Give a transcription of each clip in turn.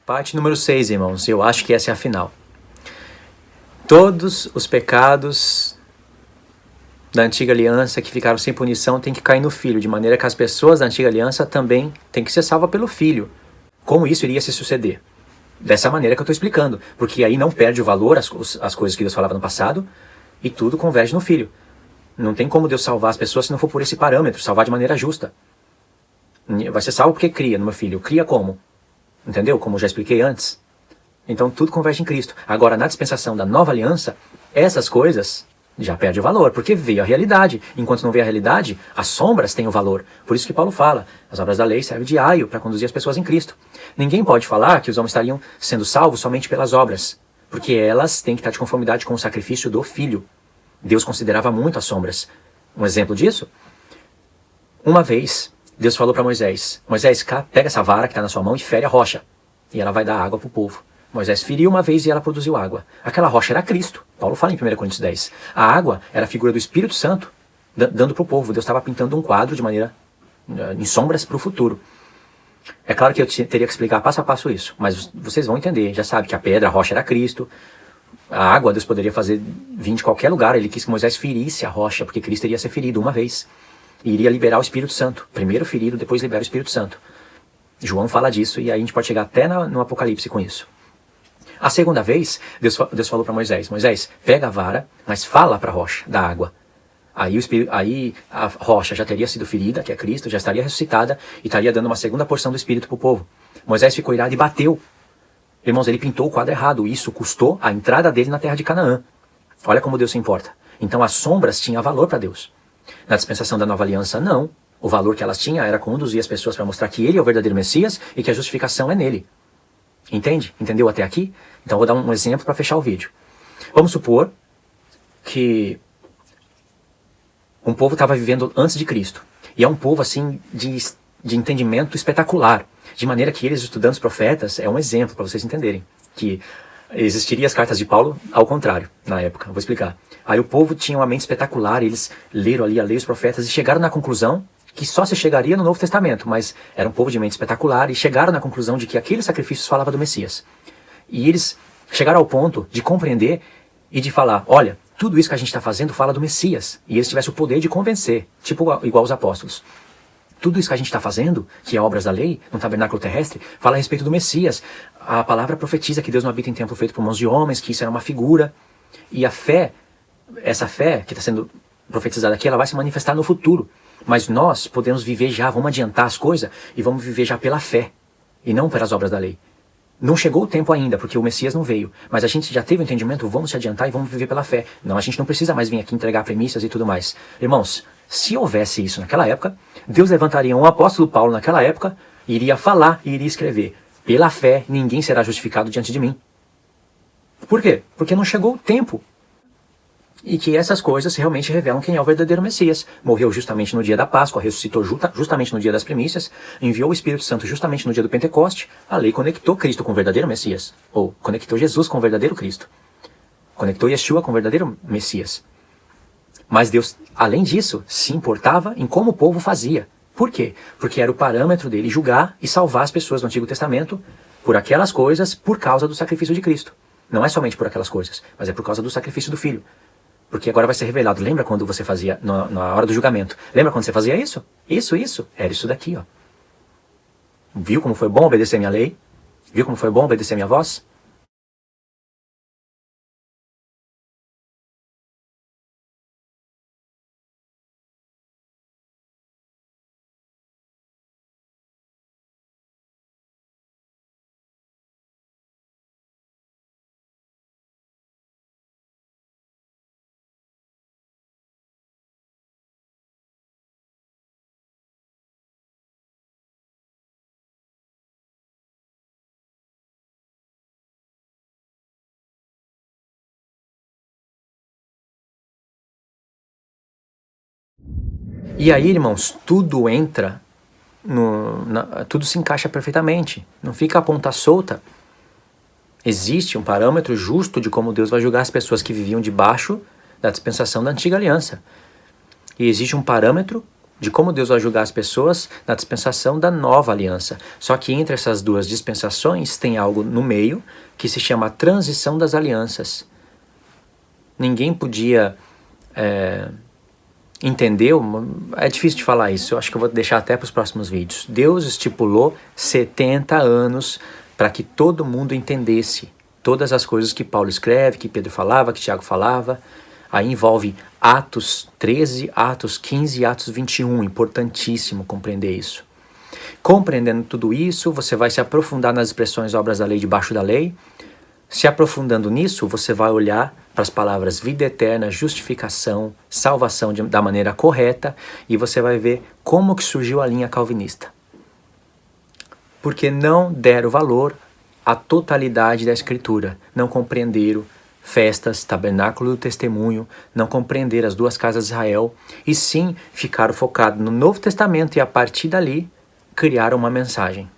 Parte número 6, irmãos, eu acho que essa é a final. Todos os pecados da antiga aliança que ficaram sem punição têm que cair no Filho, de maneira que as pessoas da antiga aliança também têm que ser salvas pelo Filho. Como isso iria se suceder? Dessa maneira que eu estou explicando, porque aí não perde o valor as coisas que Deus falava no passado e tudo converge no Filho. Não tem como Deus salvar as pessoas se não for por esse parâmetro, salvar de maneira justa. Vai ser salvo porque cria no meu filho. Cria como? Entendeu? Como eu já expliquei antes. Então tudo converge em Cristo. Agora, na dispensação da nova aliança, essas coisas já perdem o valor, porque veio a realidade. Enquanto não veio a realidade, as sombras têm o valor. Por isso que Paulo fala, as obras da lei servem de aio para conduzir as pessoas em Cristo. Ninguém pode falar que os homens estariam sendo salvos somente pelas obras, porque elas têm que estar de conformidade com o sacrifício do Filho. Deus considerava muito as sombras. Um exemplo disso? Uma vez, Deus falou para Moisés, Moisés, pega essa vara que está na sua mão e fere a rocha, e ela vai dar água para o povo. Moisés feriu uma vez e ela produziu água. Aquela rocha era Cristo. Paulo fala em 1 Coríntios 10. A água era a figura do Espírito Santo dando para o povo. Deus estava pintando um quadro de maneira em sombras para o futuro. É claro que eu teria que explicar passo a passo isso, mas vocês vão entender. Já sabe que a pedra, a rocha era Cristo. A água Deus poderia fazer vir de qualquer lugar. Ele quis que Moisés ferisse a rocha, porque Cristo iria ser ferido uma vez. E iria liberar o Espírito Santo. Primeiro ferido, depois libera o Espírito Santo. João fala disso e aí a gente pode chegar até no Apocalipse com isso. A segunda vez, Deus falou para Moisés, Moisés, pega a vara, mas fala para a rocha da água. Aí a rocha já teria sido ferida, que é Cristo, já estaria ressuscitada e estaria dando uma segunda porção do Espírito para o povo. Moisés ficou irado e bateu. Irmãos, ele pintou o quadro errado. Isso custou a entrada dele na terra de Canaã. Olha como Deus se importa. Então as sombras tinham valor para Deus. Na dispensação da nova aliança, não. O valor que elas tinham era conduzir as pessoas para mostrar que ele é o verdadeiro Messias e que a justificação é nele. Entende? Entendeu até aqui? Então vou dar um exemplo para fechar o vídeo. Vamos supor que um povo estava vivendo antes de Cristo. E é um povo assim de entendimento espetacular. De maneira que eles, estudando os profetas, é um exemplo para vocês entenderem. Que existiriam as cartas de Paulo ao contrário, na época. Vou explicar. Aí o povo tinha uma mente espetacular, eles leram ali a lei dos profetas e chegaram na conclusão que só se chegaria no Novo Testamento, mas era um povo de mente espetacular e chegaram na conclusão de que aqueles sacrifícios falavam do Messias. E eles chegaram ao ponto de compreender e de falar, olha, tudo isso que a gente está fazendo fala do Messias. E eles tivessem o poder de convencer, tipo igual os apóstolos. Tudo isso que a gente está fazendo, que é obras da lei, no tabernáculo terrestre, fala a respeito do Messias. A palavra profetiza que Deus não habita em templo feito por mãos de homens, que isso era uma figura. E a fé, essa fé que está sendo profetizada aqui, ela vai se manifestar no futuro. Mas nós podemos viver já, vamos adiantar as coisas e vamos viver já pela fé e não pelas obras da lei. Não chegou o tempo ainda, porque o Messias não veio. Mas a gente já teve o entendimento, vamos se adiantar e vamos viver pela fé. Não, a gente não precisa mais vir aqui entregar premissas e tudo mais. Irmãos, se houvesse isso naquela época, Deus levantaria um apóstolo Paulo naquela época, iria falar e iria escrever. Pela fé, ninguém será justificado diante de mim. Por quê? Porque não chegou o tempo. E que essas coisas realmente revelam quem é o verdadeiro Messias. Morreu justamente no dia da Páscoa, ressuscitou justamente no dia das primícias, enviou o Espírito Santo justamente no dia do Pentecoste. A lei conectou Cristo com o verdadeiro Messias. Ou conectou Jesus com o verdadeiro Cristo. Conectou Yeshua com o verdadeiro Messias. Mas Deus, além disso, se importava em como o povo fazia. Por quê? Porque era o parâmetro dele julgar e salvar as pessoas do Antigo Testamento por aquelas coisas, por causa do sacrifício de Cristo. Não é somente por aquelas coisas, mas é por causa do sacrifício do Filho. Porque agora vai ser revelado. Lembra quando você fazia, na hora do julgamento? Lembra quando você fazia isso? Isso. Era isso daqui, ó. Viu como foi bom obedecer a minha lei? Viu como foi bom obedecer a minha voz? E aí, irmãos, tudo entra, tudo se encaixa perfeitamente. Não fica a ponta solta. Existe um parâmetro justo de como Deus vai julgar as pessoas que viviam debaixo da dispensação da antiga aliança. E existe um parâmetro de como Deus vai julgar as pessoas na dispensação da nova aliança. Só que entre essas duas dispensações tem algo no meio que se chama a transição das alianças. Ninguém podia entender, é difícil de falar isso, eu acho que eu vou deixar até para os próximos vídeos. Deus estipulou 70 anos para que todo mundo entendesse todas as coisas que Paulo escreve, que Pedro falava, que Tiago falava. Aí envolve Atos 13, Atos 15 e Atos 21, importantíssimo compreender isso. Compreendendo tudo isso, você vai se aprofundar nas expressões obras da lei debaixo da lei. Se aprofundando nisso, você vai olhar para as palavras vida eterna, justificação, salvação da maneira correta e você vai ver como que surgiu a linha calvinista. Porque não deram valor à totalidade da Escritura, não compreenderam festas, tabernáculo do testemunho, não compreender as duas casas de Israel, e sim ficaram focados no Novo Testamento e a partir dali criaram uma mensagem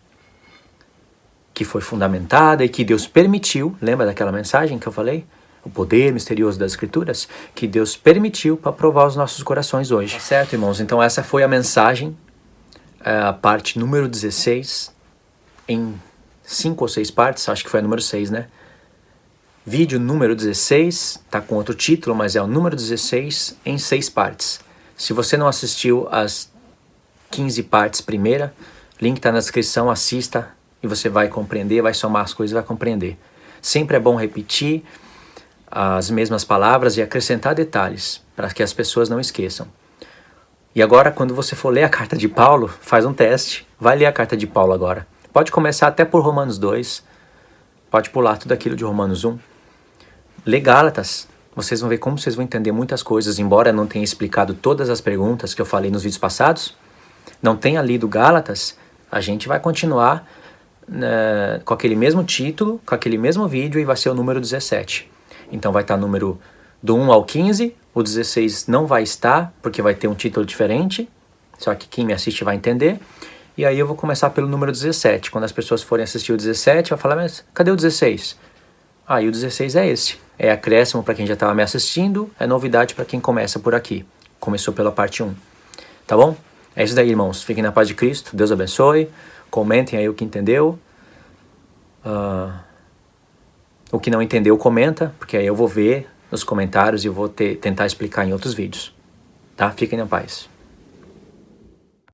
que foi fundamentada e que Deus permitiu, lembra daquela mensagem que eu falei? O poder misterioso das Escrituras, que Deus permitiu para provar os nossos corações hoje. Tá certo, irmãos? Então essa foi a mensagem, a parte número 16, em 5 ou 6 partes, acho que foi a número 6, né? Vídeo número 16, tá com outro título, mas é o número 16 em 6 partes. Se você não assistiu as 15 partes primeira, link tá na descrição, assista e você vai compreender, vai somar as coisas e vai compreender. Sempre é bom repetir as mesmas palavras e acrescentar detalhes, para que as pessoas não esqueçam. E agora, quando você for ler a carta de Paulo, faz um teste, vai ler a carta de Paulo agora. Pode começar até por Romanos 2, pode pular tudo aquilo de Romanos 1. Lê Gálatas, vocês vão ver como vocês vão entender muitas coisas, embora eu não tenha explicado todas as perguntas que eu falei nos vídeos passados, não tenha lido Gálatas, a gente vai continuar com aquele mesmo título, com aquele mesmo vídeo e vai ser o número 17. Então vai estar número do 1 ao 15, o 16 não vai estar, porque vai ter um título diferente, só que quem me assiste vai entender. E aí eu vou começar pelo número 17. Quando as pessoas forem assistir o 17, vai falar, mas cadê o 16? E o 16 é esse. É acréscimo para quem já estava me assistindo, é novidade para quem começa por aqui. Começou pela parte 1. Tá bom? É isso daí, irmãos. Fiquem na paz de Cristo. Deus abençoe. Comentem aí o que entendeu. O que não entendeu, comenta, porque aí eu vou ver nos comentários e eu vou tentar explicar em outros vídeos. Tá? Fiquem na paz.